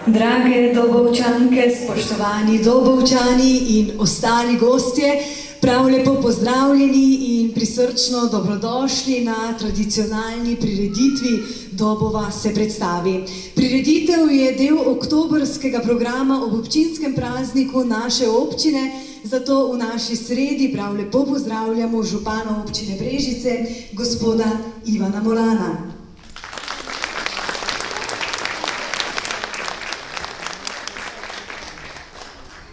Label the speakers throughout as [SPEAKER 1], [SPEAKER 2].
[SPEAKER 1] Drage Dobovčanke, spoštovani Dobovčani in ostali gostje, prav lepo pozdravljeni in prisrčno dobrodošli na tradicionalni prireditvi Dobova se predstavi. Prireditev je del oktobrskega programa ob občinskem prazniku naše občine, zato v naši sredi prav lepo pozdravljamo župana občine Brežice, gospoda Ivana Molana.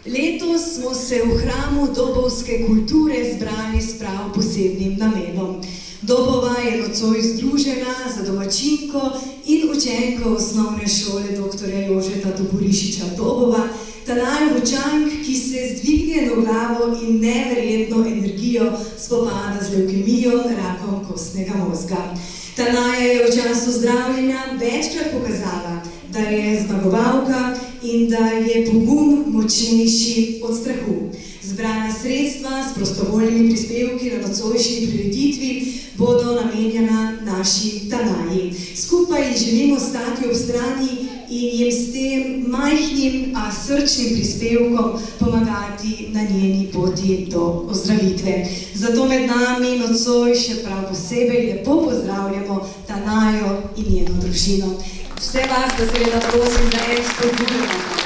[SPEAKER 1] Letos smo se v hramu dobovske kulture zbrali s prav posebnim namenom. Dobova je nocoj združena za domačinko in učenko osnovne šole dr. Jožeta Toporišiča Dobova, Tanajo Vučank, ki se z dvignjeno glavo in neverjetno energijo spopada z levkemijo, rakom kostnega mozga. Tanaja je v času zdravljenja večkrat pokazala, da je zmagovalka in da je pogum močnejši od strahu. Zbrana sredstva s prostovoljnimi prispevki na nocojšnji prireditvi bodo namenjena naši Tanaji. Skupaj želimo stati ob strani in jim s tem majhnim, a srčnim prispevkom pomagati na njeni poti do ozdravitve. Zato med nami nocoj še prav posebej lepo pozdravljamo Tanajo in njeno družino. Vse vas, da seveda prosim za en spodbujen aplavz.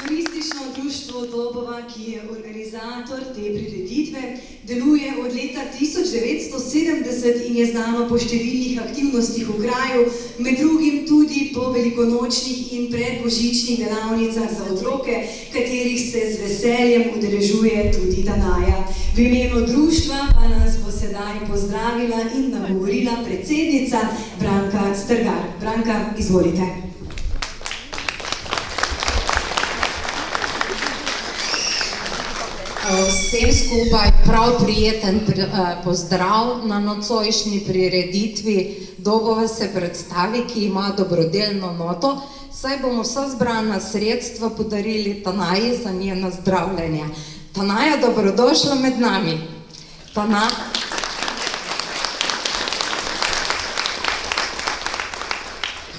[SPEAKER 1] Turistično društvo Dobova, ki je organizator te prireditve, deluje od leta 1970 in je znano po številnih aktivnostih v kraju, med drugim tudi po velikonočnih in predbožičnih delavnicah za otroke, katerih se z veseljem udeležuje tudi Tanaja. V imenu društva pa nas bo sedaj pozdravila in nagovorila predsednica Branka Strgar. Branka, izvolite.
[SPEAKER 2] Vsem skupaj prav prijeten pozdrav na nocojšnji prireditvi Dobove se predstavi, ki ima dobrodelno noto, saj bomo vsa zbrana sredstva podarili Tanaji za njeno zdravljenje. Tanaja, dobrodošla med nami.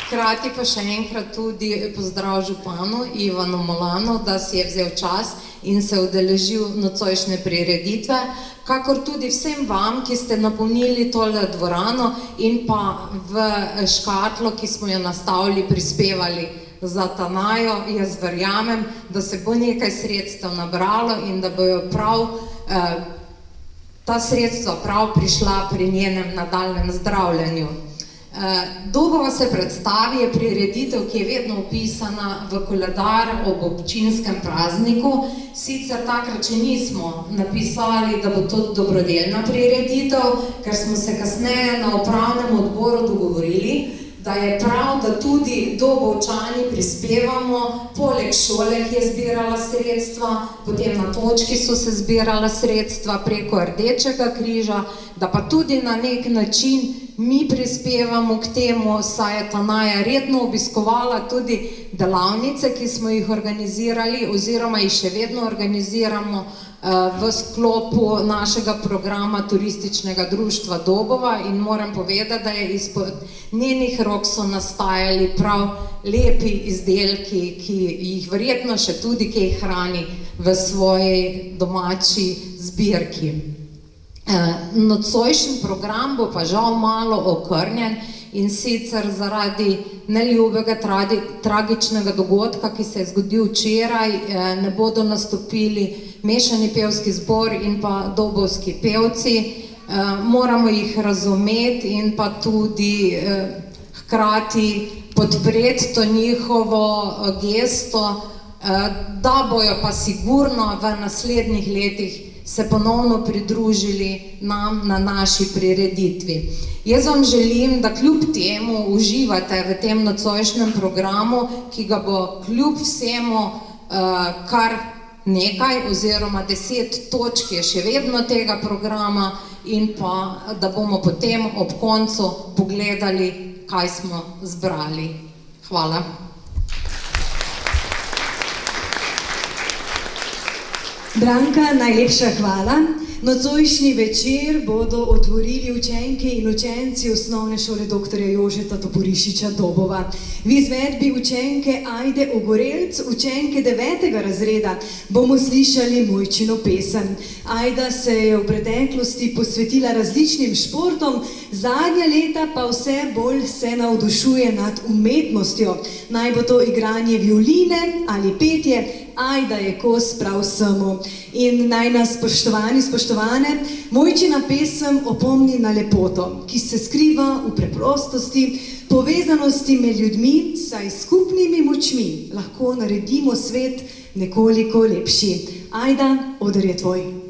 [SPEAKER 2] Hkrati pa še enkrat tudi pozdrav županu Ivanu Molanu, da si je vzel čas in se udeležil nocojšnje prireditve, kakor tudi vsem vam, ki ste napolnili tole dvorano in pa v škatlo, ki smo jo nastavili, prispevali za Tanajo. Jaz verjamem, da se bo nekaj sredstev nabralo in da bojo prav ta sredstva prav prišla pri njenem nadaljnjem zdravljenju. Dobova se predstavi je prireditev, ki je vedno upisana v koledar ob občinskem prazniku. Sicer takrat še nismo napisali, da bo to dobrodelna prireditev, ker smo se kasneje na upravnem odboru dogovorili, da je prav, da tudi Dobovčani prispevamo, poleg šole, ki je zbirala sredstva, potem na točki so se zbirala sredstva preko Rdečega križa, da pa tudi na nek način mi prispevamo k temu, saj je Tanaja redno obiskovala tudi delavnice, ki smo jih organizirali oziroma jih še vedno organiziramo v sklopu našega programa Turističnega društva Dobova in moram povedati, da je izpod njenih rok so nastajali prav lepi izdelki, ki jih verjetno še tudi kaj hrani v svoji domači zbirki. Nocojšnji program bo pa žal malo okrnjen in sicer zaradi neljubega tragičnega dogodka, ki se je zgodil včeraj, ne bodo nastopili mešani pevski zbor in pa dobovski pevci. Moramo jih razumeti in pa tudi hkrati podpreti to njihovo gesto, da bojo pa sigurno v naslednjih letih se ponovno pridružili nam na naši prireditvi. Jaz vam želim, da kljub temu uživate v tem nocojšnjem programu, ki ga bo kljub vsemu kar nekaj oziroma 10 točk je še vedno tega programa in pa, da bomo potem ob koncu pogledali, kaj smo zbrali. Hvala.
[SPEAKER 1] Branka, najlepša hvala. Nocojšnji večer bodo otvorili učenke in učenci osnovne šole dr. Jožeta Toporišiča Dobova. V izvedbi učenke Ajde Ogorelc, učenke 9. razreda, bomo slišali Mojčino pesem. Ajda se je v preteklosti posvetila različnim športom, zadnja leta pa vse bolj se navdušuje nad umetnostjo. Naj bo to igranje violine ali petje, Ajda je kos prav vsemu. In naj nas, spoštovani, spoštovane, Mojčina pesem opomni na lepoto, ki se skriva v preprostosti, povezanosti med ljudmi, saj s skupnimi močmi lahko naredimo svet nekoliko lepši. Ajda, oder je tvoj.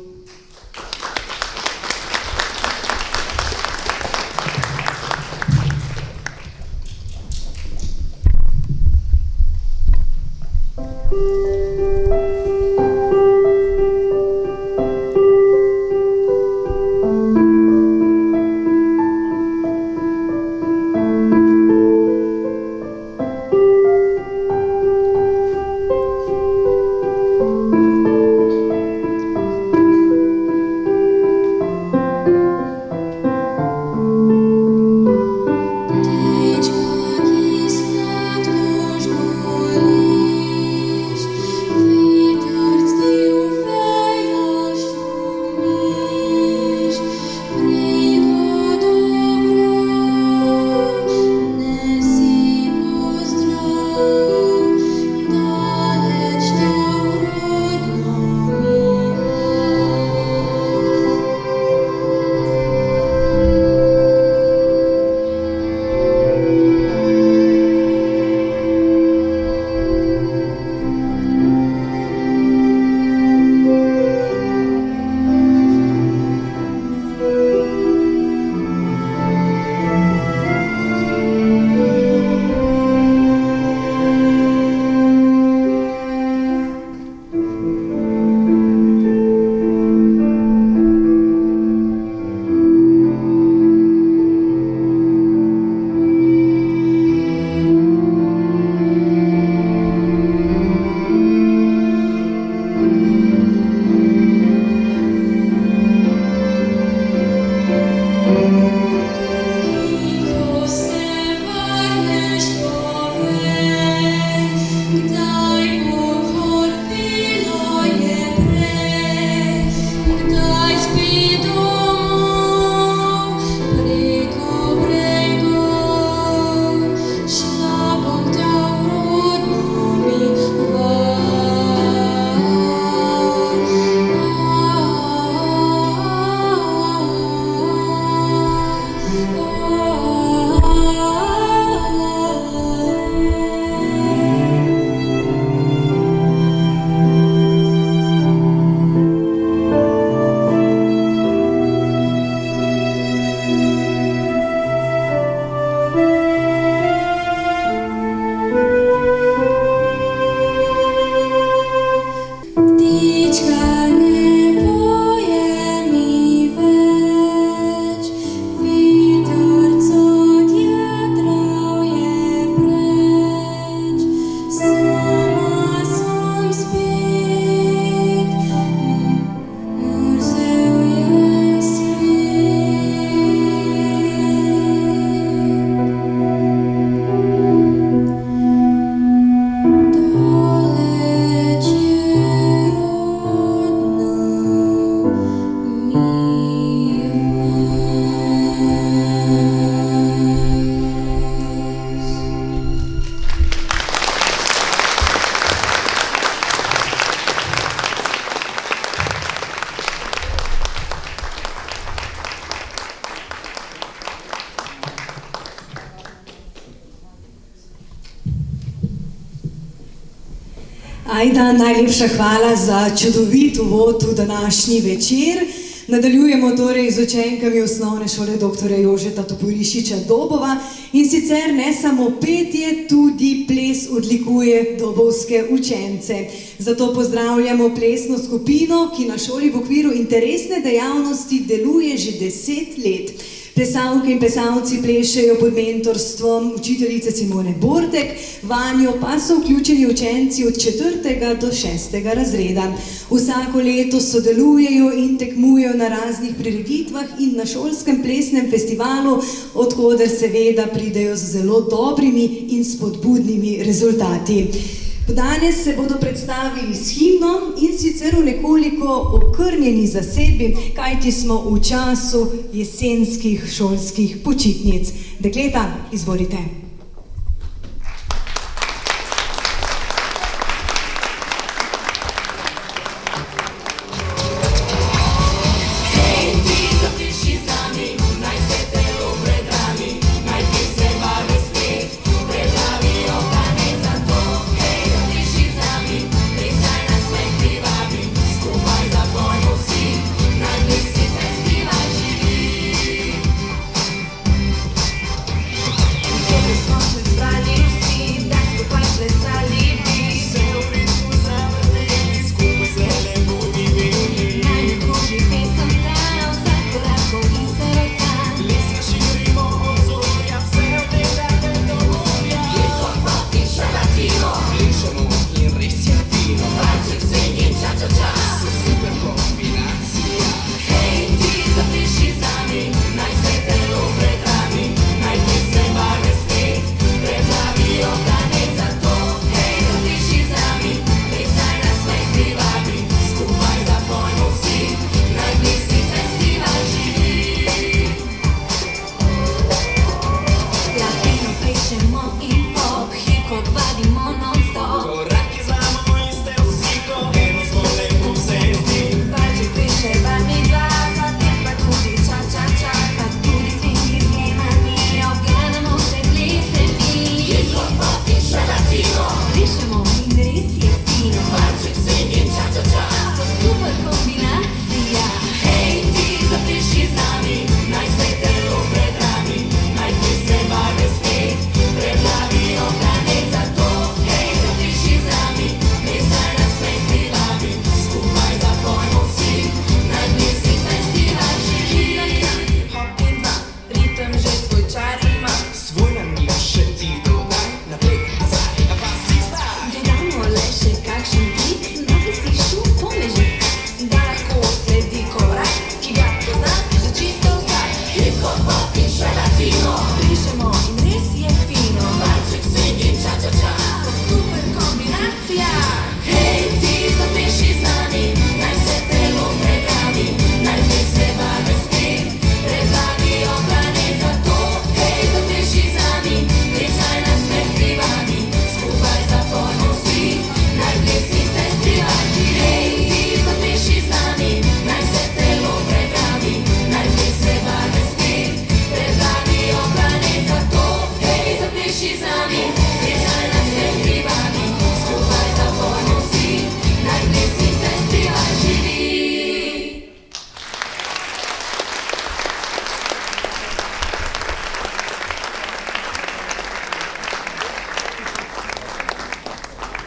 [SPEAKER 1] Ajda, najlepša hvala za čudovit uvod v današnji večer. Nadaljujemo torej z učenkami osnovne šole dr. Jožeta Toporišiča Dobova in sicer ne samo petje, tudi ples odlikuje dobovske učence. Zato pozdravljamo plesno skupino, ki na šoli v okviru interesne dejavnosti deluje že 10 let. Plesalke in plesalci plešejo pod mentorstvom učiteljice Simone Bortek, vanjo pa so vključeni učenci od 4. do 6. razreda. Vsako leto sodelujejo in tekmujejo na raznih prireditvah in na šolskem plesnem festivalu, odkoder seveda pridejo z zelo dobrimi in spodbudnimi rezultati. Danes se bodo predstavili s himnom in sicer v nekoliko okrnjeni zasedbi, kajti smo v času jesenskih šolskih počitnic. Dekleta, izvolite.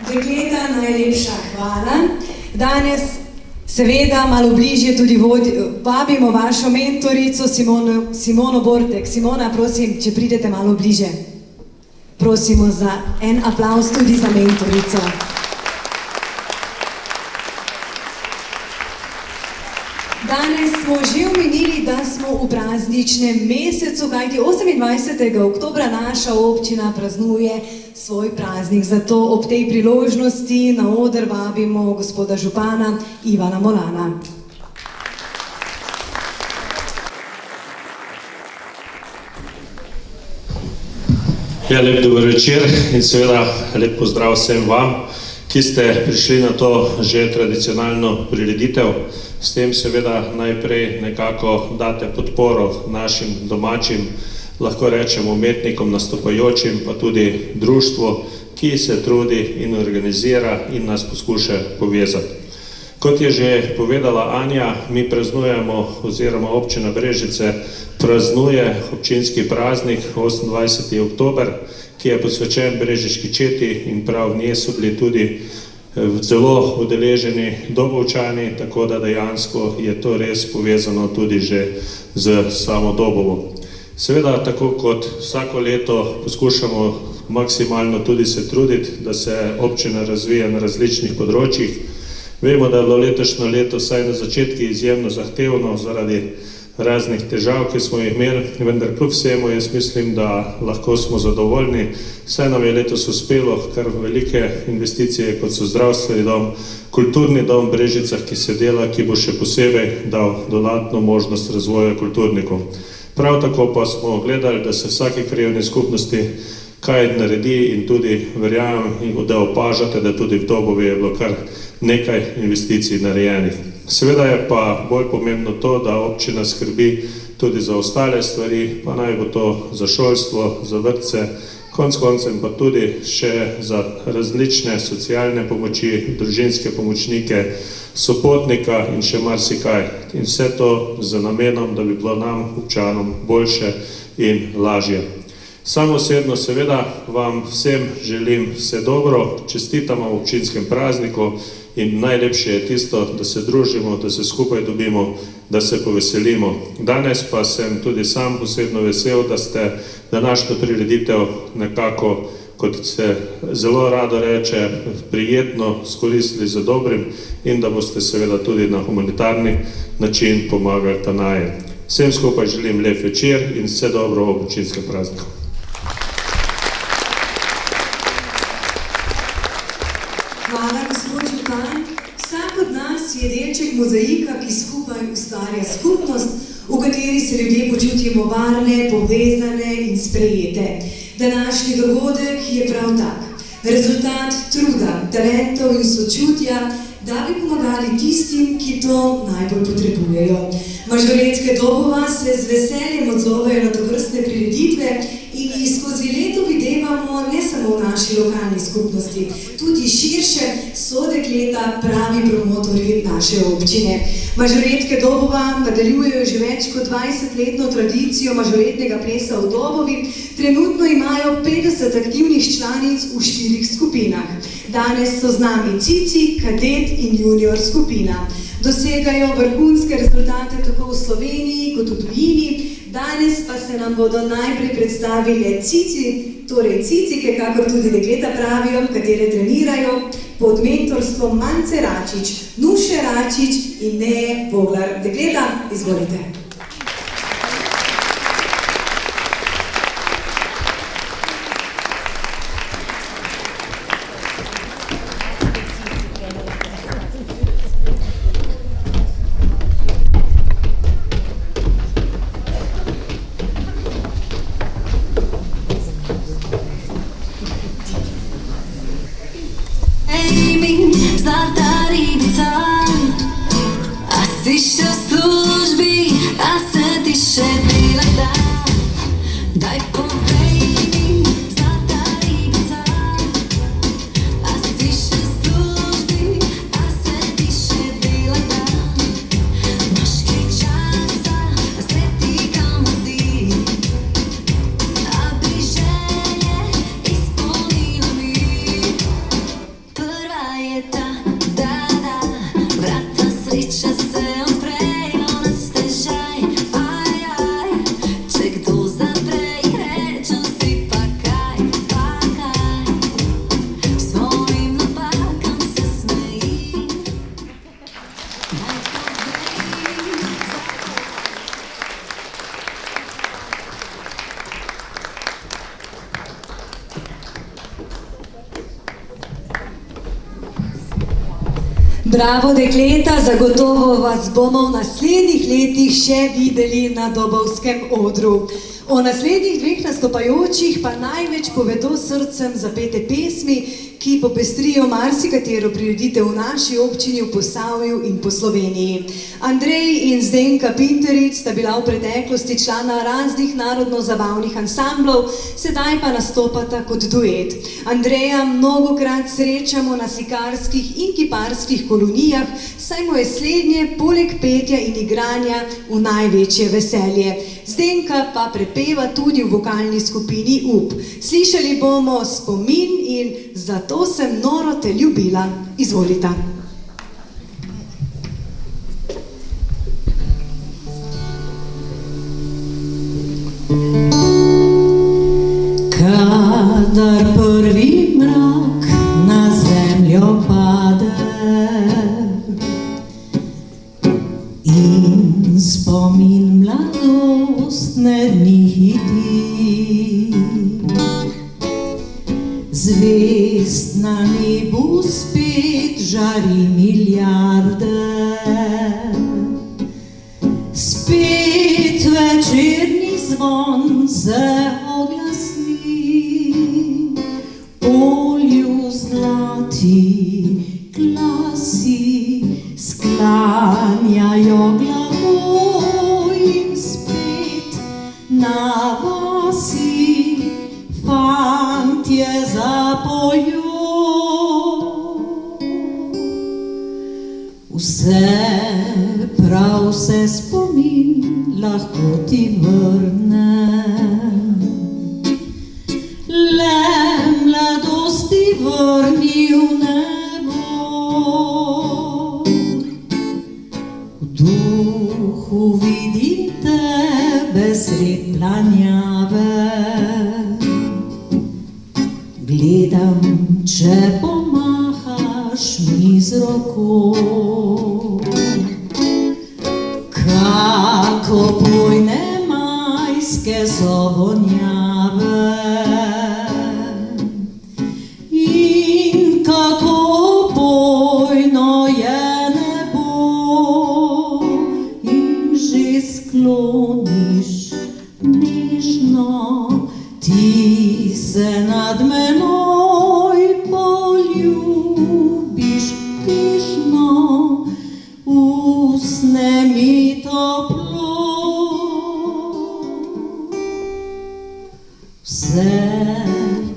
[SPEAKER 1] Dekleta, najlepša hvala. Danes seveda malo bližje tudi vabimo vašo mentorico Simono Bortek. Simona, prosim, če pridete malo bliže. Prosimo za en aplavz tudi za mentorico. Danes smo že omenili, da smo v prazničnem mesecu, kajti 28. oktobra naša občina praznuje svoj praznik. Zato ob tej priložnosti na oder vabimo gospoda župana Ivana Molana.
[SPEAKER 3] Ja, lep dober večer in seveda lep pozdrav vsem vam, ki ste prišli na to že tradicionalno prireditev. S tem seveda najprej nekako date podporo našim domačim, lahko rečemo umetnikom, nastopajočim, pa tudi društvu, ki se trudi in organizira in nas poskuša povezati. Kot je že povedala Anja, mi praznujemo, oziroma občina Brežice praznuje občinski praznik 28. oktober, ki je posvečen brežiški četi in prav v njej so bili tudi zelo udeleženi Dobovčani, tako da dejansko je to res povezano tudi že z samo Dobovo. Seveda, tako kot vsako leto poskušamo maksimalno tudi se truditi, da se občina razvija na različnih področjih. Vemo, da je bilo letošnje leto vsaj na začetku izjemno zahtevno zaradi raznih težav, ki smo jih imeli, vendar kljub vsemu jaz mislim, da lahko smo zadovoljni. Saj nam je letos uspelo kar velike investicije, kot so zdravstveni dom, kulturni dom v Brežicah, ki se dela, ki bo še posebej dal dodatno možnost razvoja kulturnikov. Prav tako pa smo gledali, da se vsaki krajevni skupnosti kaj naredi in tudi verjamem, da opažate, da tudi v Dobovi je bilo kar nekaj investicij narejenih. Seveda je pa bolj pomembno to, da občina skrbi tudi za ostale stvari, pa naj bo to za šolstvo, za vrtce, konec koncem pa tudi še za različne socialne pomoči, družinske pomočnike, sopotnika in še marsikaj. In vse to z namenom, da bi bilo nam, občanom, boljše in lažje. Sam osebno seveda vam vsem želim vse dobro, čestitam v občinskem prazniku in najlepše je tisto, da se družimo, da se skupaj dobimo, da se poveselimo. Danes pa sem tudi sam osebno vesel, da ste današnjo prireditev nekako, kot se zelo rado reče, prijetno skoristili za dobrim in da boste seveda tudi na humanitarni način pomagali Tanaje. Vsem skupaj želim lep večer in vse dobro ob občinskem prazniku.
[SPEAKER 1] Hvala, gospod župan. Vsak od nas je delček mozaika, ki skupaj ustvarja skupnost, v kateri se ljudje počutimo varne, povezane in sprejete. Današnji dogodek je prav tak. Rezultat truda, talentov in sočutja, da bi pomagali tistim, ki to najbolj potrebujejo. Mažoretke Dobova se z veseljem odzovejo na tovrstne prireditve in jih skozi leto videvamo ne samo v naši lokalni skupnosti, tudi širše so dekleta pravi promotorji naše občine. Mažoretke Dobova nadaljujejo že več kot 20-letno tradicijo mažoretnega plesa v Dobovi, trenutno imajo 50 aktivnih članic v 4 skupinah. Danes so z nami Cici, Kadet in Junior skupina. Dosegajo vrhunske rezultate tako v Sloveniji kot v tujini. Danes pa se nam bodo najprej predstavile Cici, torej Cicike, kakor tudi dekleta pravijo, katere trenirajo pod mentorstvom Mance Račič, Nuše Račič in Neje Voglar. Dekleta, izvolite.
[SPEAKER 4] Zlata ribica, a si še v službi, a se ti še dela da. Daj povej mi, zlata ribica, a si še v službi, a se ti še dela da. Imaš kaj časa, a se ti kam odi, a bi želje izpolnila mi. Prva je ta, vrata sreče se odprejo na stežaj, aj, aj, če kdo zapre jih rečem si pa kaj, svojim napakam se smejim. Daj povej mi,
[SPEAKER 1] Bravo, dekleta, zagotovo vas bomo v naslednjih letih še videli na dobovskem odru. O naslednjih 2 nastopajočih pa največ povedo srcem zapete pesmi, ki popestrijo marsikatero prireditev v naši občini, v Posavju in po Sloveniji. Andrej in Zdenka Pinterič sta bila v preteklosti člana raznih narodno-zabavnih ansamblov, sedaj pa nastopata kot duet. Andreja mnogokrat srečamo na sikarskih in kiparskih kolonijah, saj mu je slednje poleg petja in igranja v največje veselje. Zdenka pa prepeva tudi v vokalni skupini Up. Slišali bomo Spomin in Zato sem noro te ljubila. Izvolita.
[SPEAKER 5] ustne niti. Zvezd na nebu spet žari milijarde, spet večerni zvon se oglasni, olju zlati glasi sklanjajo glavo in spet na vasi fantje zapojo. Vse, prav vse spomin lahko ti vrne, le mladosti vrnil ne bo. V duhu vidim tebe sred planjave, gledam, če pomahaš mi z roko. Kako bujne majske so vonjave in kako bujno je nebo, in že skloniš nežno, ti se nad menoj poljubiš tišno, usne mi toplo. Vse,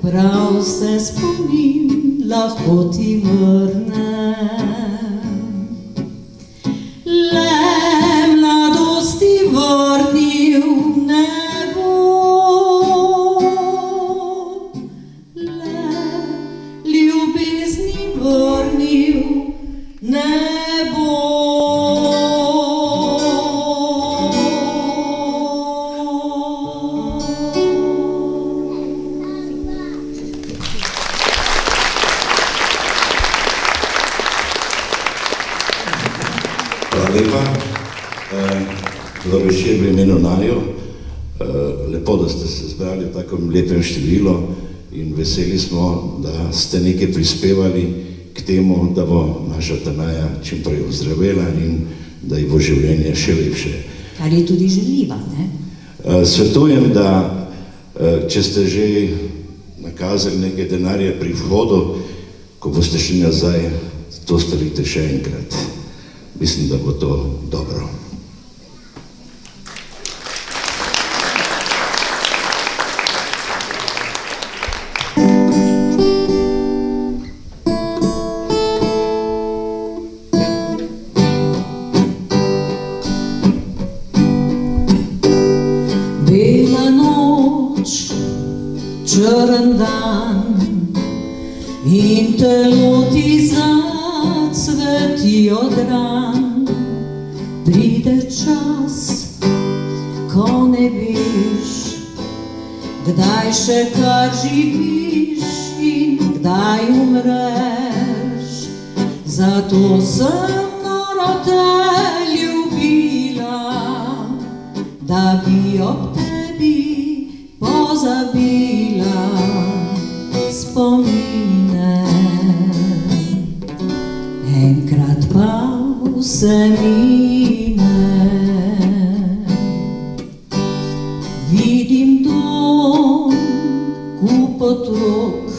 [SPEAKER 5] prav vse spomin lahko ti vrne, le mladosti vrnil ne bo, le ljubezni vrnil ne bo.
[SPEAKER 6] Hvala lepa. Dober večer v imenu naju. Lepo, da ste se zbrali v takem lepem številu in veseli smo, da ste nekaj prispevali k temu, da bo naša Tanaja čim prej ozdravela in da ji bo življenje še lepše.
[SPEAKER 5] Kar je tudi želiva, ne?
[SPEAKER 6] Svetujem, da če ste že nakazali nekaj denarja pri vhodu, ko boste šli nazaj, to storite še enkrat. Mislim, da bo to dobro.
[SPEAKER 5] Bela noč, črn dan in telo ti zacveti od ran. Pride čas, ko ne veš, kdaj še kar živiš in kdaj umreš. Zato sem noro te ljubila, da bi ob tebi pozabila spomine. Enkrat pa vse mine. Vidim dom, kup otrok,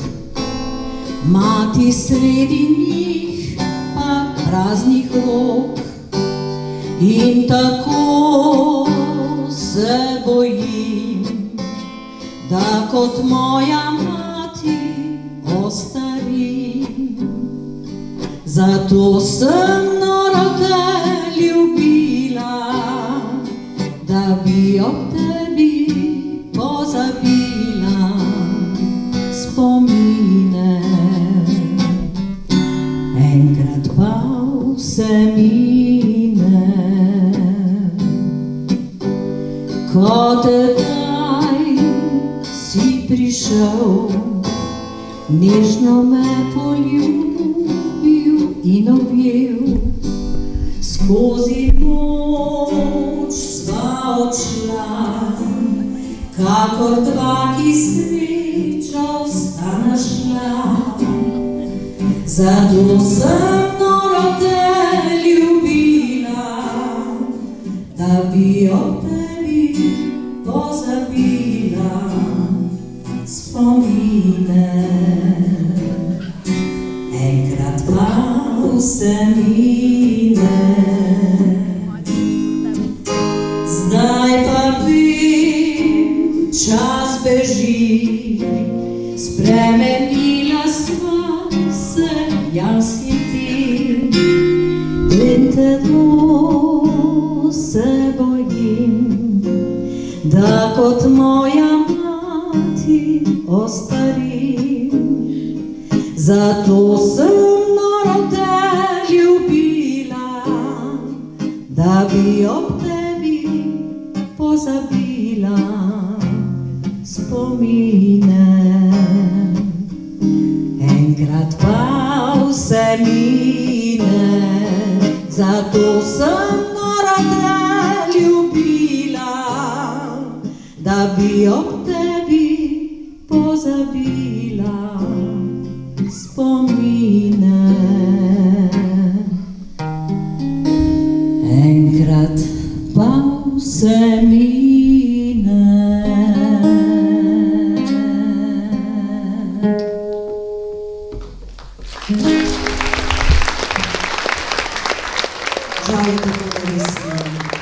[SPEAKER 5] mati sredi njih pa praznih rok. In tako se bojim, da kot moja mati ostarim. Zato sem noro te ljubila, da bi ob tebi pozabila spomine. Enkrat pa vse mine. Ko tedaj si prišel, nežno me poljubil in objel. Skozi noč sva odšla, kakor dva, ki srečo sta našla. Zato sem noro te ljubila, da bi ob tebi pozabila spomine. Enkrat pa vse mine, zdaj pa vem, čas beži, spremenila sva se, jaz hitim, in tedno se bojim, da kot moja mati ostarim. Zato sem noro te ljubila, da bi ob tebi pozabila spomine. Enkrat pa vse mine, zato sem noro te ljubila, da bi ob tebi pozabila spomine. Enkrat pa vse mine. Žal je tako, da res lepo.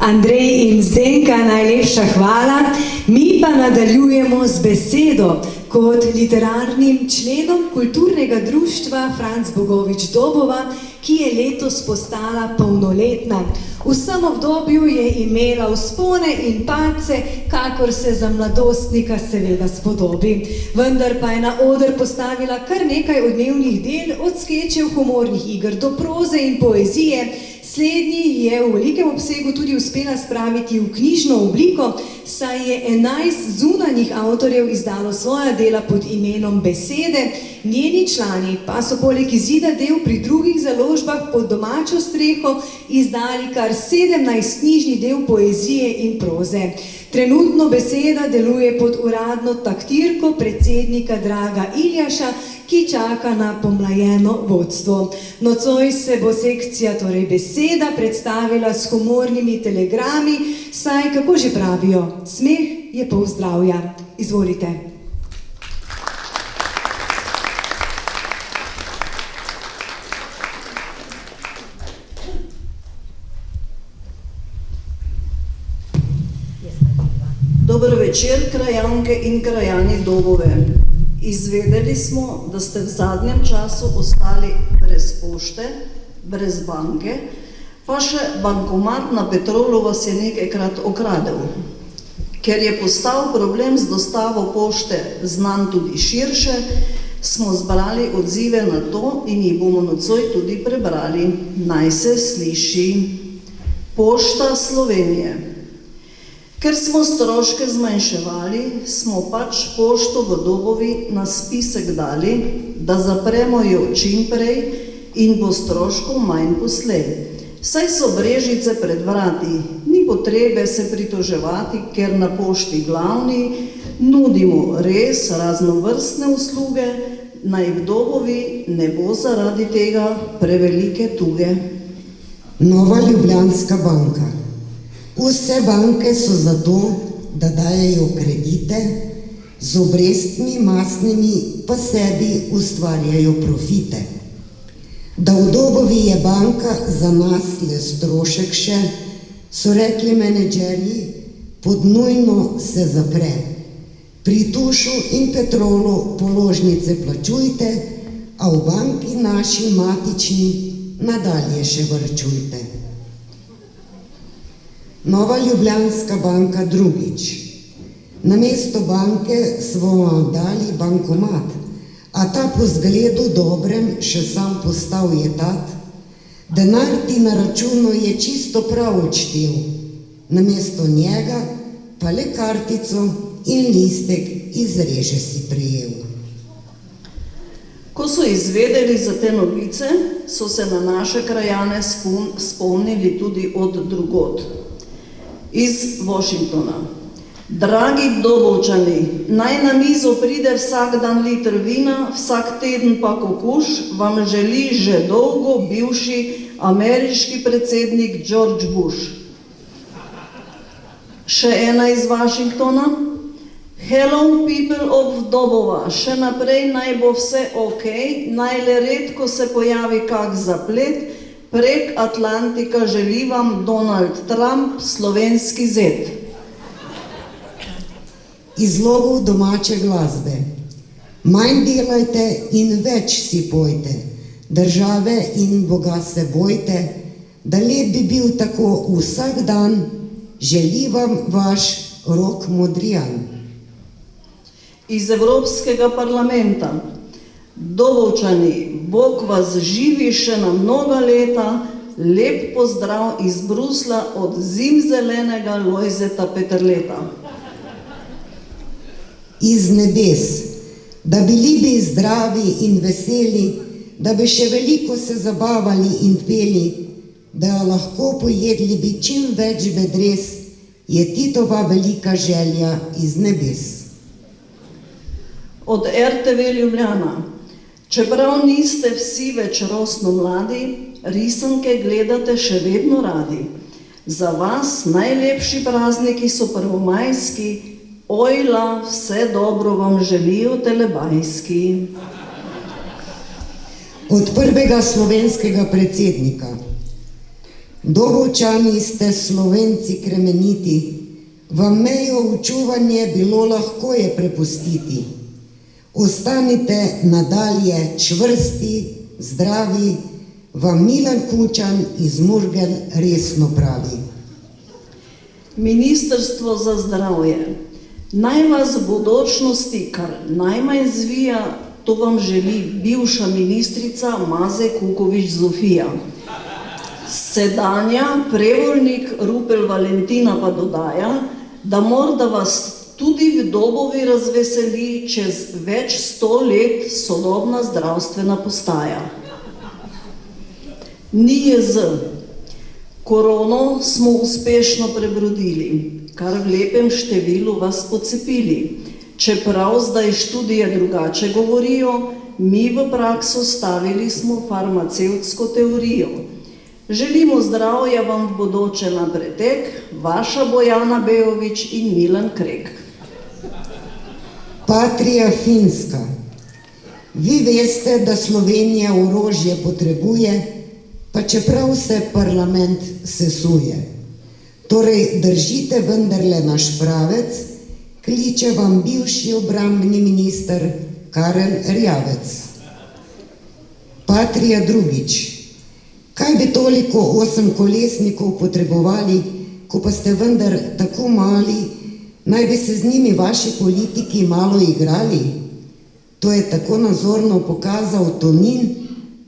[SPEAKER 1] Andrej in Zdenka, najlepša hvala. Mi pa nadaljujemo z besedo. Kot literarnim členom kulturnega društva Franc Bogovič Dobova, ki je letos postala polnoletna. V vsem obdobju je imela vzpone in padce, kakor se za mladostnika seveda spodobi. Vendar pa je na oder postavila kar nekaj odmevnih del, od skečev, humornih iger do proze in poezije. Slednji je v velikem obsegu tudi uspela spraviti v knjižno obliko, saj je 11 zunanjih avtorjev izdalo svoja dela pod imenom Besede, njeni člani pa so poleg izida del pri drugih založbah pod domačo streho izdali kar 17 knjižnih del poezije in proze. Trenutno Beseda deluje pod uradno taktirko predsednika Draga Iljaša, ki čaka na pomlajeno vodstvo. Nocoj se bo sekcija, torej Beseda, predstavila s humornimi telegrami, saj, kako že pravijo, smeh je pol zdravja. Izvolite.
[SPEAKER 7] Dober večer, krajanke in krajani Dobove. Izvedeli smo, da ste v zadnjem času ostali brez pošte, brez banke, pa še bankomat na Petrolu vas je nekajkrat okradel. Ker je postal problem z dostavo pošte znan tudi širše, smo zbrali odzive na to in jih bomo nocoj tudi prebrali. Naj se sliši. Pošta Slovenije. Ker smo stroške zmanjševali, smo pač pošto v Dobovi na spisek dali, da zapremo jo čim prej in bo stroškov manj poslej. Saj so Brežice pred vrati, ni potrebe se pritoževati, ker na pošti glavni nudimo res raznovrstne usluge, naj v Dobovi ne bo zaradi tega prevelike tuge.
[SPEAKER 8] Nova Ljubljanska banka. Vse banke so zato, da dajejo kredite, z obrestmi masnimi pa sebi ustvarjajo profite. Da v Dobovi je banka za nas le strošek še, so rekli menedžerji, pod nujno se zapre. Pri Tušu in Petrolu položnice plačujte, a v banki naši matični nadalje še varčujte. Nova Ljubljanska banka drugič. Namesto banke smo vam dali bankomat, a ta po zgledu dobrem še sam postal je tat. Denar ti na računu je čisto prav odštel, namesto njega pa le kartico in listek izreže si prijel.
[SPEAKER 7] Ko so izvedeli za te novice, so se na naše krajane spomnili tudi od drugod. Iz Washingtona. Dragi Dobovčani, naj na mizo pride vsak dan liter vina, vsak teden pa kokoš, vam želi že dolgo bivši ameriški predsednik George Bush. Še ena iz Washingtona. Hello people of Dobova, še naprej naj bo vse ok, naj le redko se pojavi kak zaplet, prek Atlantika želi vam Donald Trump, slovenski zet.
[SPEAKER 8] Iz lovov domače glasbe. Manj delajte in več si pojte, države in Boga se bojte, da lep bi bil tako vsak dan, želi vam vaš Rok Modrijan.
[SPEAKER 7] Iz Evropskega parlamenta. Dobovčani, Bog vas živi še na mnoga leta, lep pozdrav iz Brusla od zimzelenega Lojzeta Peterleta.
[SPEAKER 8] Iz nebes, da bili bi zdravi in veseli, da bi še veliko se zabavali in peli, da lahko pojedli bi čim več bedres, je Titova velika želja iz nebes.
[SPEAKER 7] Od RTV Ljubljana. Čeprav niste vsi več rosno mladi, risanke gledate še vedno radi. Za vas najlepši prazniki so prvomajski, ojla, vse dobro vam želijo telebajski.
[SPEAKER 8] Od prvega slovenskega predsednika. Dobovčani ste Slovenci kremeniti, vam mejo v čuvanje bilo lahko je prepustiti. Ostanite nadalje čvrsti, zdravi, vam Milan Kučan iz Murgel resno pravi.
[SPEAKER 7] Ministrstvo za zdravje. Naj vas v bodočnosti kar najmanj zvija, to vam želi bivša ministrica Mazej Kukovič Zofija. Sedanja prevolnik Rupel Valentina pa dodaja, da morda vas tudi v Dobovi razveseli čez več 100 let sodobna zdravstvena postaja. NIJZ. Korono smo uspešno prebrodili, kar v lepem številu vas pocepili. Čeprav zdaj študije drugače govorijo, mi v prakso stavili smo farmacevtsko teorijo. Želimo zdravja vam v bodoče na pretek, vaša Bojana Bejovič in Milan Krek.
[SPEAKER 8] Patria Finska. Vi veste, da Slovenija orožje potrebuje, pa čeprav se parlament sesuje. Torej držite vendarle naš pravec, kliče vam bivši obrambni minister Karel Erjavec. Patria drugič. Kaj bi toliko 8-kolesnikov potrebovali, ko pa ste vendar tako mali, naj bi se z njimi vaši politiki malo igrali? To je tako nazorno pokazal Tonin,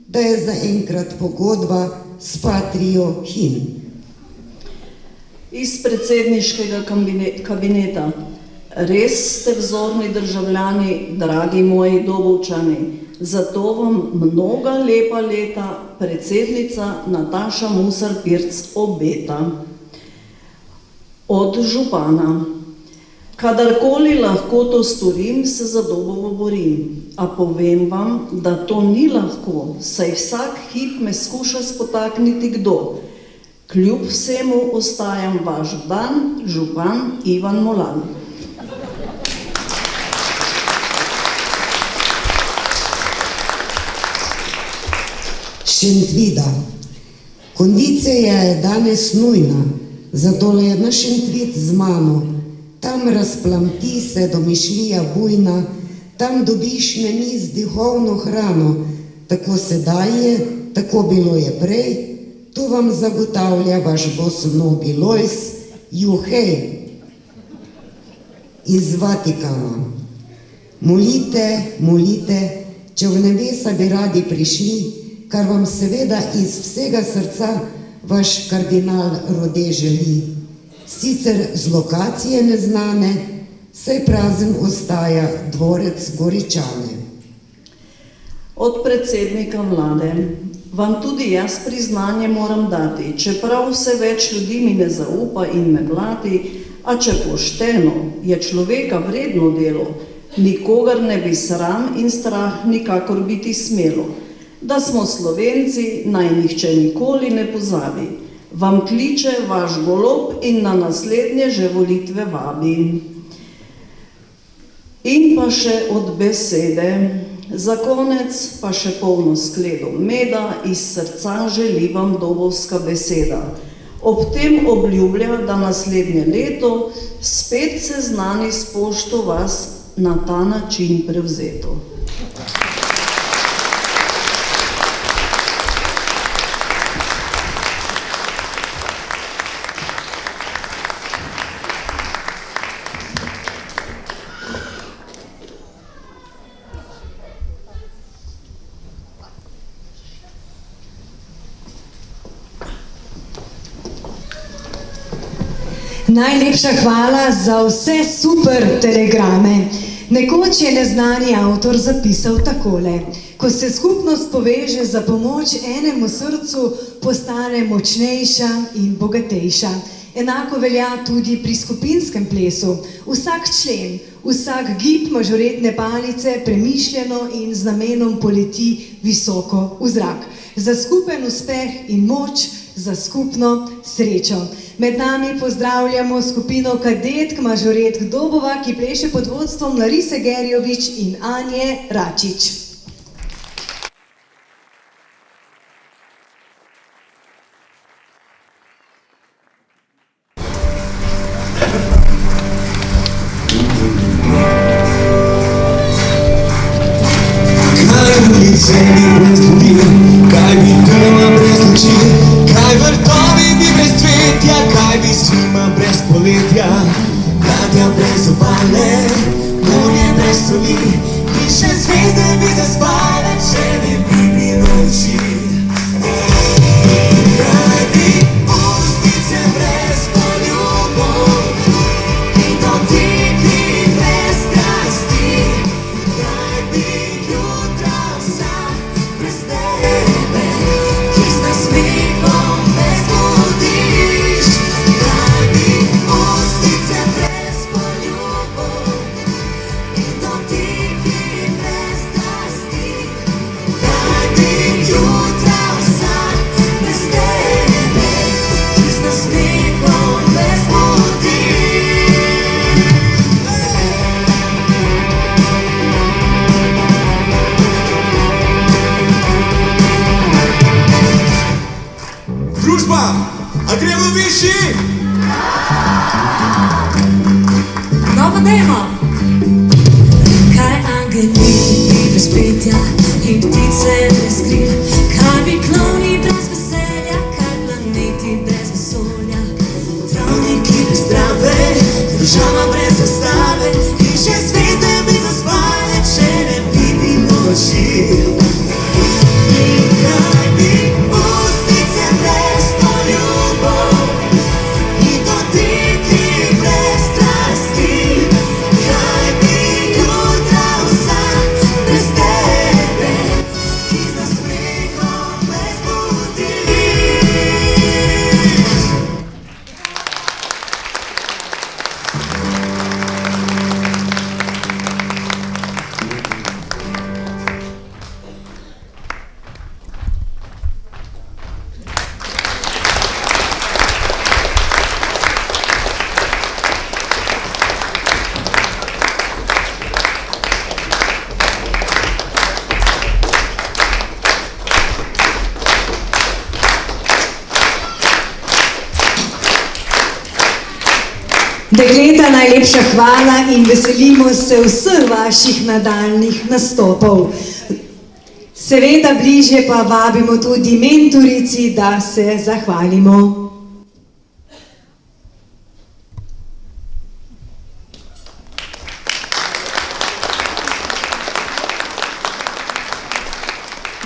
[SPEAKER 8] da je zaenkrat pogodba s Patrijo hin.
[SPEAKER 7] Iz predsedniškega kabineta. Res ste vzorni državljani, dragi moji Dobovčani, zato vam mnoga lepa leta predsednica Nataša Musar Pirc obeta. Od župana. Kadarkoli lahko to storim, se za Dobovo borim. A povem vam, da to ni lahko, saj vsak hip me skuša spotakniti kdo. Kljub vsemu ostajam vaš dan, župan Ivan Molan.
[SPEAKER 8] Šentvida. Kondicija je danes nujna, zato je na Šentvid z mano. Tam razplamti se domišljija bujna, tam dobiš na miz duhovno hrano. Tako sedaj je, tako bilo je prej, to vam zagotavlja vaš bosonogi Lojs Juhej iz Vatikana. Molite, molite, če v nebesa bi radi prišli, kar vam seveda iz vsega srca vaš kardinal Rode želi. sicer z lokacije neznane, saj prazen ostaja dvorec Goričane.
[SPEAKER 7] Od predsednika vlade vam tudi jaz priznanje moram dati, čeprav vse več ljudi mi ne zaupa in me blati, a če pošteno je človeka vredno delo, nikogar ne bi sram in strah nikakor biti smelo. Da smo Slovenci, naj nihče nikoli ne pozabi. Vam kliče vaš golob in na naslednje že volitve vabi. In pa še od besede, za konec pa še polno skledo meda, iz srca želi vam dobovska beseda. Ob tem obljublja, da naslednje leto spet seznani s pošto vas na ta način prevzeto.
[SPEAKER 1] Najlepša hvala za vse super telegrame. Nekoč je neznani avtor zapisal takole: ko se skupnost poveže za pomoč enemu srcu, postane močnejša in bogatejša. Enako velja tudi pri skupinskem plesu. Vsak člen, vsak gib mažoretne palice premišljeno in z namenom poleti visoko v zrak. Za skupen uspeh in moč, za skupno srečo. Med nami pozdravljamo skupino kadetk mažoretk Dobova, ki pleše pod vodstvom Larise Gerjovič in Anje Račič.
[SPEAKER 9] Kaj ulice bi brez ljudi, kaj bi trma brez luči, kaj vrtovi bi brez cvetja, kaj bi zima brez poletja, ladja brez obale, morje brez soli, in še zvezde bi zaspale, če ne bi bilo oči. Kaj bi ustnice brez poljubov in dotiki brez strasti, kaj bi jutra vsak brez tebe, ki z nasmehom me zbudiš. Kaj bi ustnice brez poljubov in dotiki brez strasti, kaj bi jutra vsak brez tebe, ki z nasmehom me zbudiš. Družba, a gremo višji?
[SPEAKER 4] No pa dajmo! Kaj angeli brez petja in ptice brez kril, kaj bi klovni brez veselja, kaj planeti brez vesolja,
[SPEAKER 9] Travniki brez trave, država brez zastave, in še zvezde bi zaspale, če ne bi bilo noči. In kaj bi ustnice brez poljubov in dotiki brez strasti, kaj bi jutra vsak brez tebe, ki z nasmehom me zbudiš.
[SPEAKER 1] Dekleta, najlepša hvala in veselimo se vseh vaših nadaljnih nastopov. Seveda bližje pa vabimo tudi mentorici, da se zahvalimo.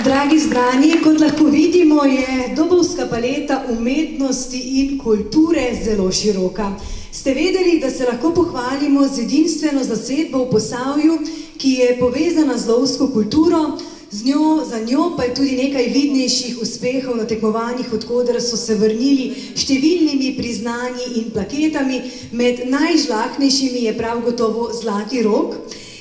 [SPEAKER 1] Dragi zbrani, kot lahko vidimo, vemo, je dobovska paleta umetnosti in kulture zelo široka. Ste vedeli, da se lahko pohvalimo z edinstveno zasedbo v Posavju, ki je povezana z lovsko kulturo, za njo pa je tudi nekaj vidnejših uspehov na tekmovanjih, odkoder so se vrnili številnimi priznanji in plaketami. Med najžlahtnejšimi je prav gotovo Zlati rog.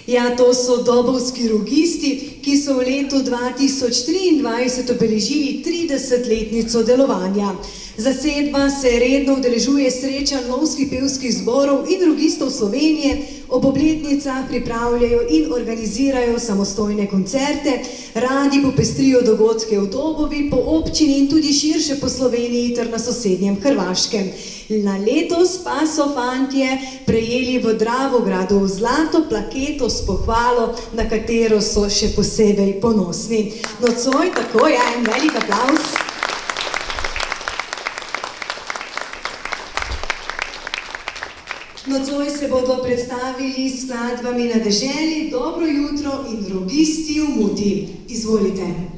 [SPEAKER 1] Ja, to so dobovski rogisti, ki so v letu 2023 obeležili 30-letnico delovanja. Zasedba se redno udeležuje srečanj lovskih pevskih zborov in rogistov Slovenije, ob obletnicah pripravljajo in organizirajo samostojne koncerte, radi popestrijo dogodke v Dobovi, po občini in tudi širše po Sloveniji ter na sosednjem Hrvaškem. Na letos pa so fantje prejeli v Dravogradu zlato plaketo s pohvalo, na katero so še posebej ponosni. Nocoj, tako je, en velik aplavz. Nocoj se bodo predstavili s skladbami Na deželi, Dobro jutro in Rogisti v muti. Izvolite.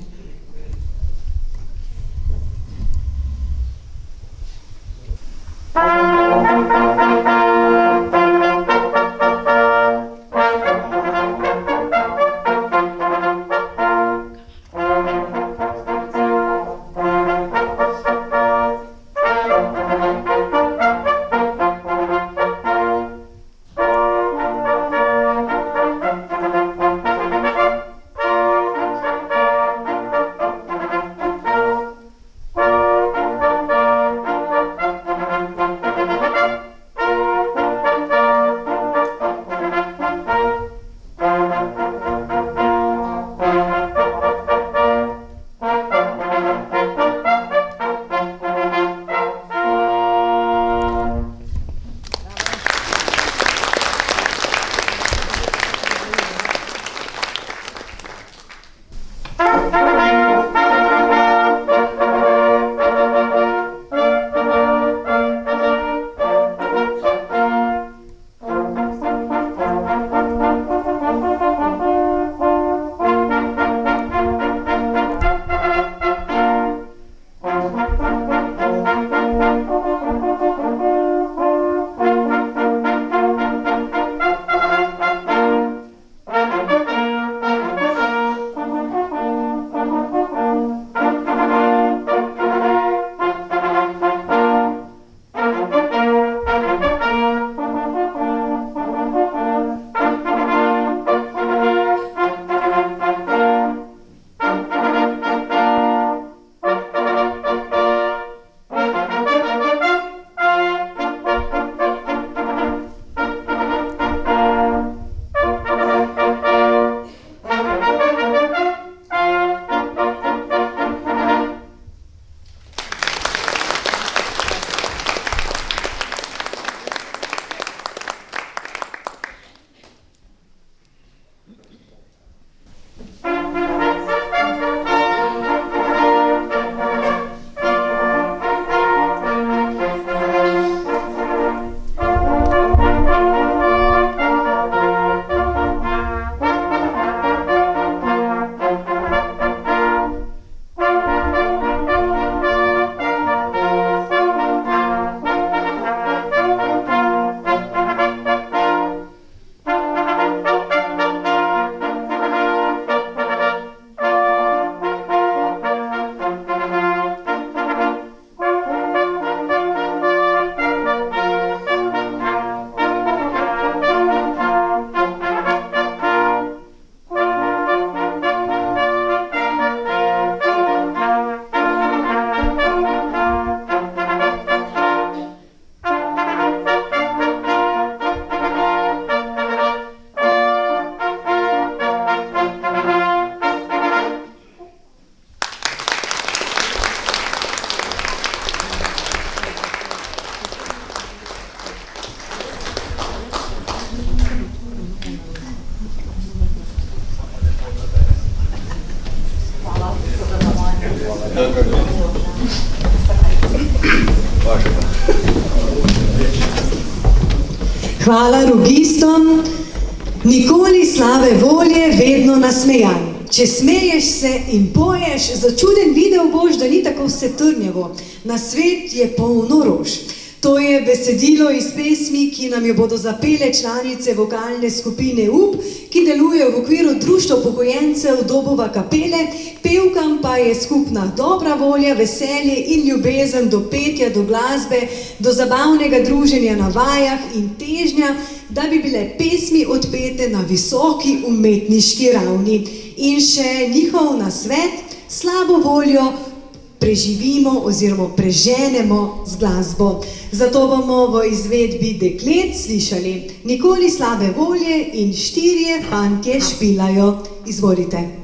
[SPEAKER 1] Hvala rogistom, nikoli slabe volje, vedno nasmejan. Če smeješ se in poješ, začuden videl boš, da ni tako vse trnjevo. Na svet je polno rož. To je besedilo iz pesmi, ki nam jo bodo zapele članice vokalne skupine UP, ki delujejo v okviru Društva upokojencev Dobova kapele, pevkam pa je skupna dobra volja, veselje in ljubezen do petja, do glasbe, do zabavnega druženja na vajah in težnja, da bi bile pesmi odpete na visoki umetniški ravni. In še njihov nasvet, slabo voljo preživimo oziroma preženemo z glasbo. Zato bomo v izvedbi deklet slišali Nikoli slabe volje in 4 fantje špilajo. Izvolite.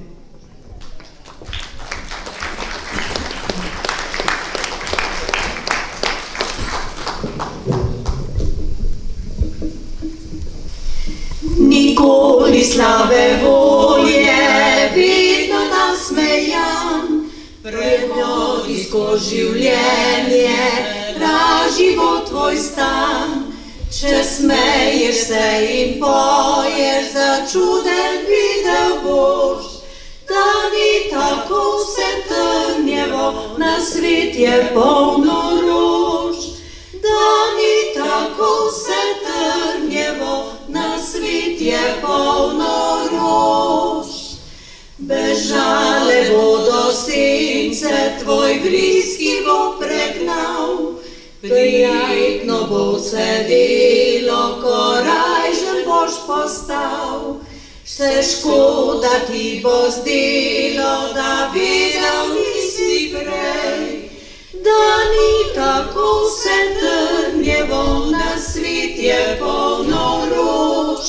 [SPEAKER 7] Nikoli slabe volje, vedno nasmejan, prehodi skozi življenje, draži bo tvoj stan. Če smeješ se in poješ, začuden videl boš, da ni tako vse trnjevo, na svet je polno rož. Da ni tako vse trnjevo, na svet je polno rož. Bežale bodo sence, tvoj bliski bo pregnal, prijetno bo se delo, ko rajžen boš postal. Vse škoda ti bo zdelo, da vedel nisi prej, da ni tako vse trnjevo, na svet je polno rož.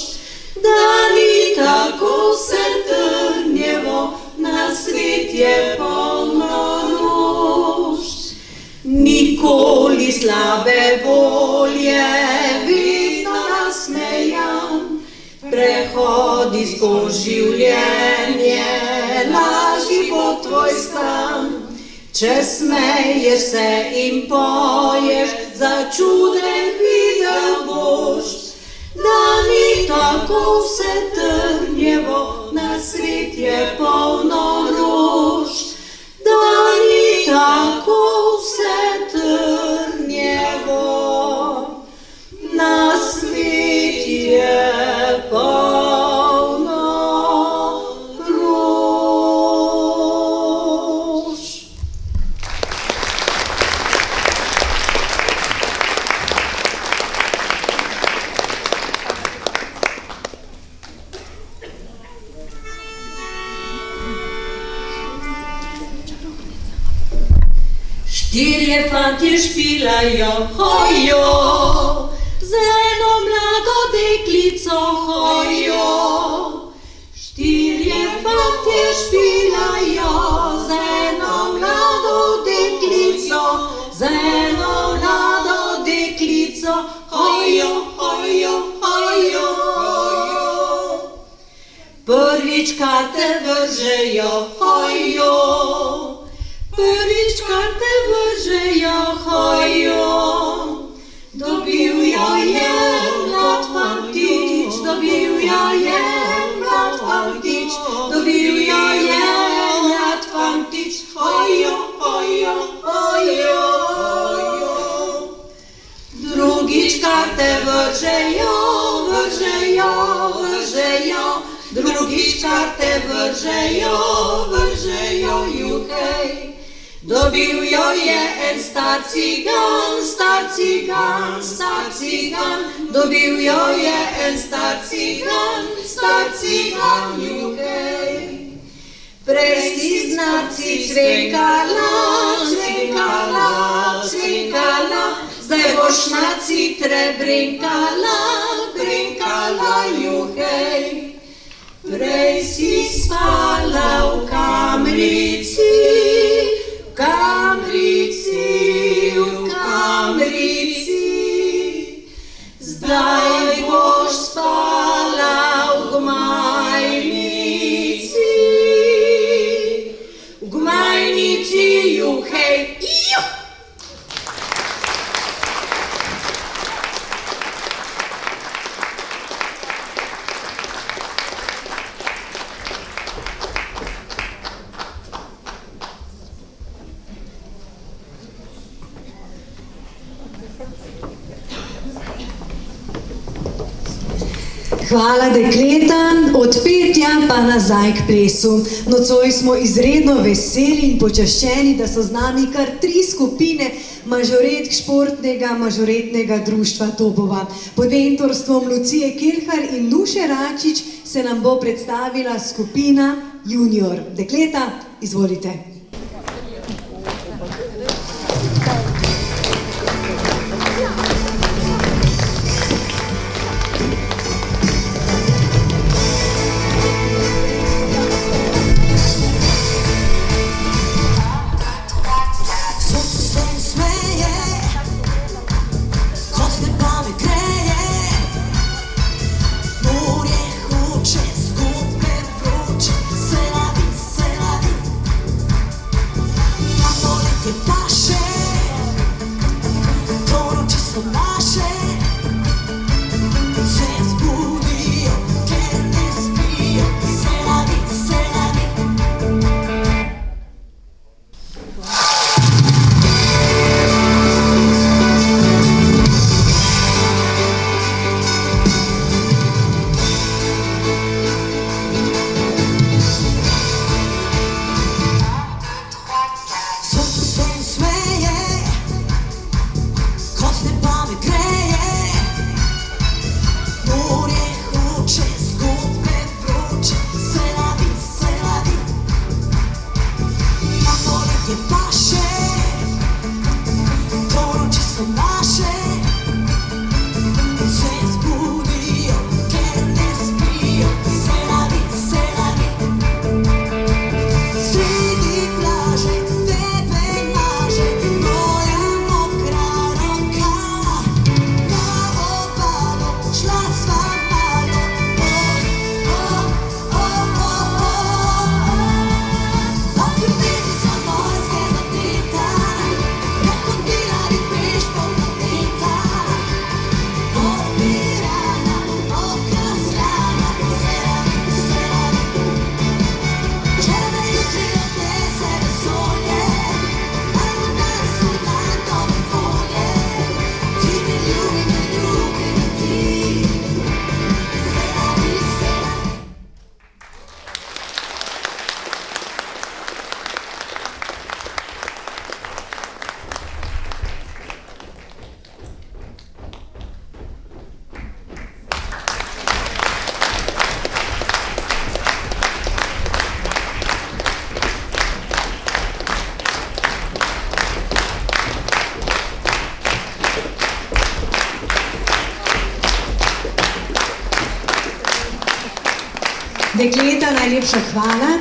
[SPEAKER 7] Da ni tako vse trnjevo, na svet je polno rož. Nikoli slabe volje, vedno nasmejan, prehodi skozi življenje, lažji bo tvoj stan. Če smeješ se in poješ, začuden videl boš, da ni tako vse trnjevo, na svet je polno rož. Da ni tako vse trnjevo, na svet je polno rož. Štirje fantje špilajo, hojo, z eno mlado deklico, hojo. Štirje fantje špilajo, z eno mlado deklico, z eno mlado deklico, hojo, hojo, hojo. Prvič karte vržejo, hojo. Prvič karte vržejo, hojo. Dobil jo je mlad fantič, dobil jo je mlad fantič, dobil jo je mlad fantič, hojo, hojo, hojo. Drugič karte vržejo, vržejo, vržejo, drugič karte vržejo, vržejo, juhej. Dobil jo je en star cigan, star cigan, star cigan, dobil jo je en star cigan, juhej. Prej si znarci cvenkala, cvenkala, cvenkala, zdaj boš na citre brinkala, brinkala, juhej. Prej si spala v kamrici, v kamrici, v kamrici, zdaj boš spala v gmajnici, v gmajnici, juhej, juh!
[SPEAKER 1] Hvala dekleta, od petja pa nazaj k plesu. Nocoj smo izredno veseli in počaščeni, da so z nami kar 3 skupine mažoretk športnega društva Dobova. Pod mentorstvom Lucije Kelhar in Nuše Račič se nam bo predstavila skupina Junior. Dekleta, izvolite. Dekleta, najlepša hvala.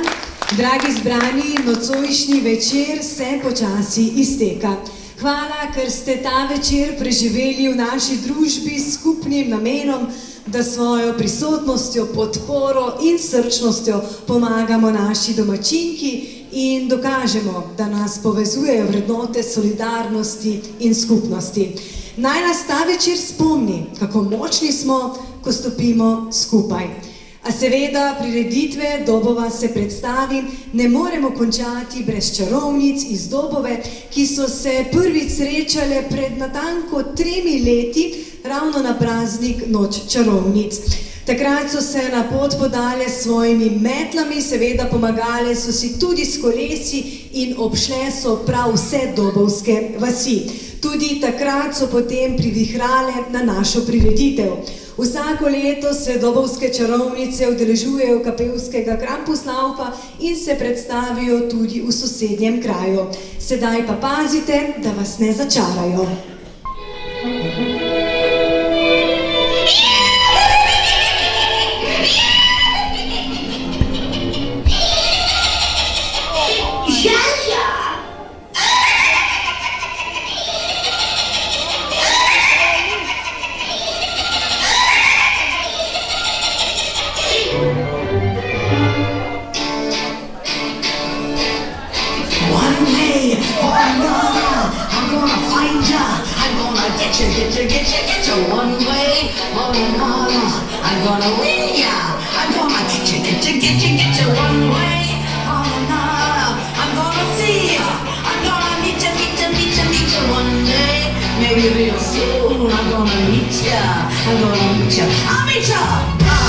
[SPEAKER 1] Dragi zbrani, nocojšnji večer se počasi izteka. Hvala, ker ste ta večer preživeli v naši družbi s skupnim namenom, da svojo prisotnostjo, podporo in srčnostjo pomagamo naši domačinki in dokažemo, da nas povezujejo vrednote solidarnosti in skupnosti. Naj nas ta večer spomni, kako močni smo, ko stopimo skupaj. A seveda prireditve Dobova se predstavi ne moremo končati brez čarovnic iz Dobove, ki so se prvič srečale pred natanko 3 leti, ravno na praznik Noč čarovnic. Takrat so se na pot podale s svojimi metlami, seveda pomagale so si tudi s kolesi in obšle so prav vse dobovske vasi. Tudi takrat so potem privihrale na našo prireditev. Vsako leto se dobovske čarovnice udeležujejo Kapelskega Krampuslaufa in se predstavijo tudi v sosednjem kraju. Sedaj pa pazite, da vas ne začarajo.
[SPEAKER 10] Get you one way or another. I'm gonna win ya. I'm gonna get you one way or another. I'm gonna see ya. I'm gonna meet ya one day. Maybe real soon I'm gonna meet ya. I'll meet ya.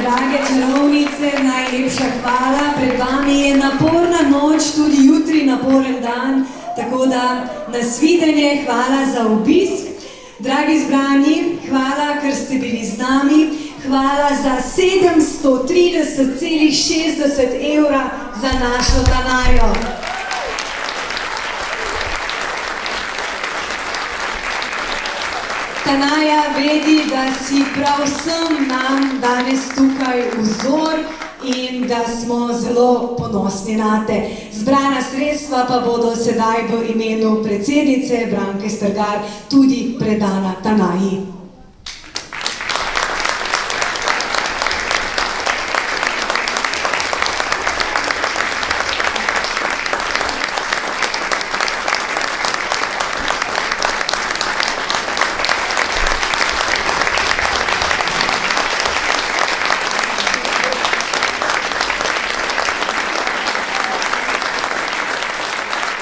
[SPEAKER 1] Drage čarovnice, najlepša hvala. Pred vami je naporna noč, tudi jutri naporen dan, tako da nasvidenje, hvala za obisk. Dragi zbrani, hvala, ker ste bili z nami. Hvala za 730,60 evra za našo Tanajo. Tanaja vedi, da si prav vsem nam danes tukaj vzor in da smo zelo ponosni nate. Zbrana sredstva pa bodo sedaj v imenu predsednice Branke Strgar tudi predana Tanaji.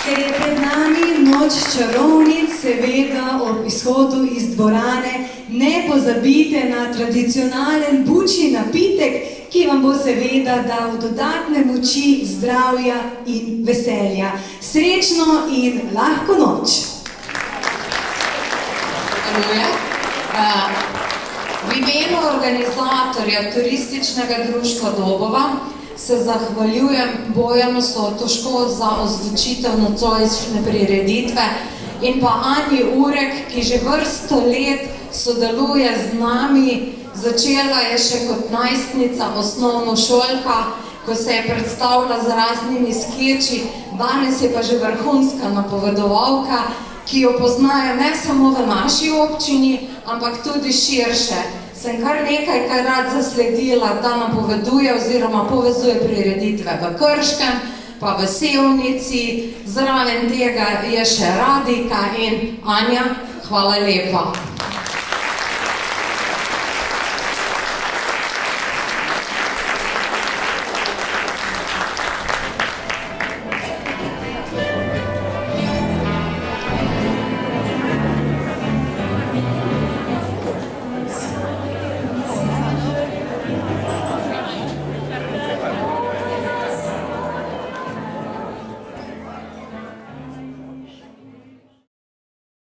[SPEAKER 1] Ker je pred nami noč čarovnic, seveda ob izhodu iz dvorane ne pozabite na tradicionalen bučji napitek, ki vam bo seveda dal dodatne moči, zdravja in veselja. Srečno in lahko noč!
[SPEAKER 2] V imenu organizatorja Turističnega društva Dobova se zahvaljujem Bojanu Sotošku za odločitev nocojšnje prireditve in pa Anji Urek, ki že vrsto let sodeluje z nami. Začela je še kot najstnica osnovnošolka, ko se je predstavila z raznimi skeči, danes je pa že vrhunska napovedovalka, ki jo poznajo ne samo v naši občini, ampak tudi širše. Sem kar nekajkrat zasledila, da napoveduje oziroma povezuje prireditve v Krškem, pa v Sevnici, zraven tega je še Radika in Anja, hvala lepa.